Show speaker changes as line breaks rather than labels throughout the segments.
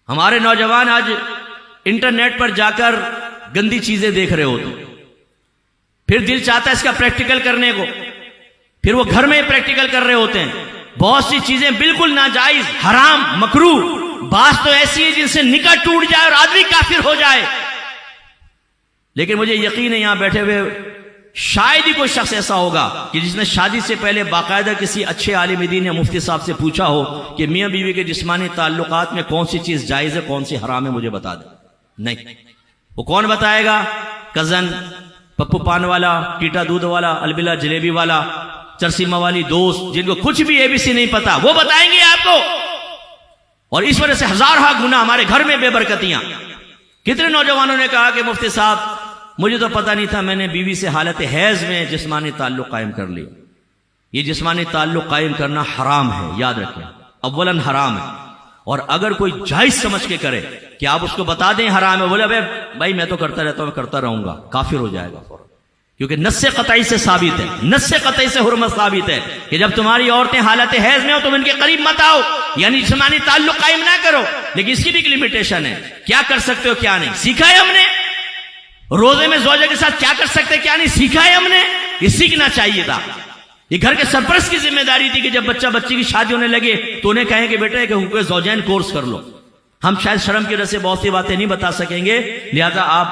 ہمارے نوجوان آج انٹرنیٹ پر جا کر گندی چیزیں دیکھ رہے ہوتے ہیں، پھر دل چاہتا ہے اس کا پریکٹیکل کرنے کو، پھر وہ گھر میں پریکٹیکل کر رہے ہوتے ہیں۔ بہت سی چیزیں بالکل ناجائز، حرام، مکروہ، بعض تو ایسی ہے جن سے نکاح ٹوٹ جائے اور آدمی کافر ہو جائے۔ لیکن مجھے یقین ہے یہاں بیٹھے ہوئے شاید ہی کوئی شخص ایسا ہوگا کہ جس نے شادی سے پہلے باقاعدہ کسی اچھے عالم دین یا مفتی صاحب سے پوچھا ہو کہ میاں بیوی کے جسمانی تعلقات میں کون سی چیز جائز ہے، کون سی حرام ہے، مجھے بتا دیں۔ نہیں، وہ کون بتائے گا؟ کزن، پپو پان والا، ٹیٹا دودھ والا، البلا جلیبی والا، چرسیما والی دوست، جن کو کچھ بھی ABC نہیں پتا، وہ بتائیں گے آپ کو۔ اور اس وجہ سے ہزارہ گنا ہمارے گھر میں بے برکتیاں۔ کتنے نوجوانوں نے کہا کہ مفتی صاحب مجھے تو پتہ نہیں تھا، میں نے بیوی سے حالت حیض میں جسمانی تعلق قائم کر لیا۔ یہ جسمانی تعلق قائم کرنا حرام ہے، یاد رکھیں، اولاً حرام ہے۔ اور اگر کوئی جائز سمجھ کے کرے کہ آپ اس کو بتا دیں حرام ہے، بولے بھائی میں تو کرتا رہتا ہوں، میں کرتا رہوں گا، کافر ہو جائے گا فوراً، کیونکہ نص قطعی سے ثابت ہے، نص قطعی سے حرمت ثابت ہے کہ جب تمہاری عورتیں حالت حیض میں ہو تم ان کے قریب مت آؤ، یعنی جسمانی تعلق قائم نہ کرو۔ لیکن اس کی بھی ایک لمیٹیشن ہے، کیا کر سکتے ہو کیا نہیں، سیکھا ہے ہم نے۔ روزے میں زوجہ کے ساتھ کیا کر سکتے کیا نہیں، سیکھا ہے ہم نے۔ یہ سیکھنا چاہیے تھا، یہ گھر کے سرپرست کی ذمہ داری تھی کہ جب بچہ بچی کی شادی ہونے لگے تو انہیں کہیں کہ بیٹا کہ حقوق زوجین کورس کر لو۔ ہم شاید شرم کی وجہ سے بہت سی باتیں نہیں بتا سکیں گے، لہذا آپ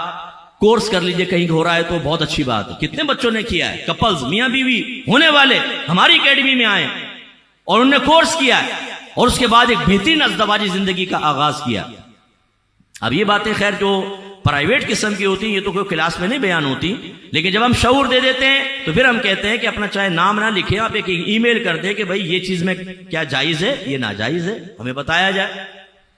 کورس کر لیجئے، کہیں ہو رہا ہے تو بہت اچھی بات ہے۔ کتنے بچوں نے کیا ہے، کپلز، میاں بیوی ہونے والے ہماری اکیڈمی میں آئے اور انہوں نے کورس کیا ہے اور اس کے بعد ایک بہترین ازدواجی زندگی کا آغاز کیا۔ اب یہ باتیں خیر جو پرائیویٹ قسم کی ہوتی ہیں، یہ تو کوئی کلاس میں نہیں بیان ہوتی، لیکن جب ہم شعور دے دیتے ہیں تو پھر ہم کہتے ہیں کہ اپنا چاہے نام نہ لکھیں، آپ ایک ای میل کر دیں کہ بھائی یہ چیز میں کیا جائز ہے، یہ ناجائز ہے، ہمیں بتایا جائے۔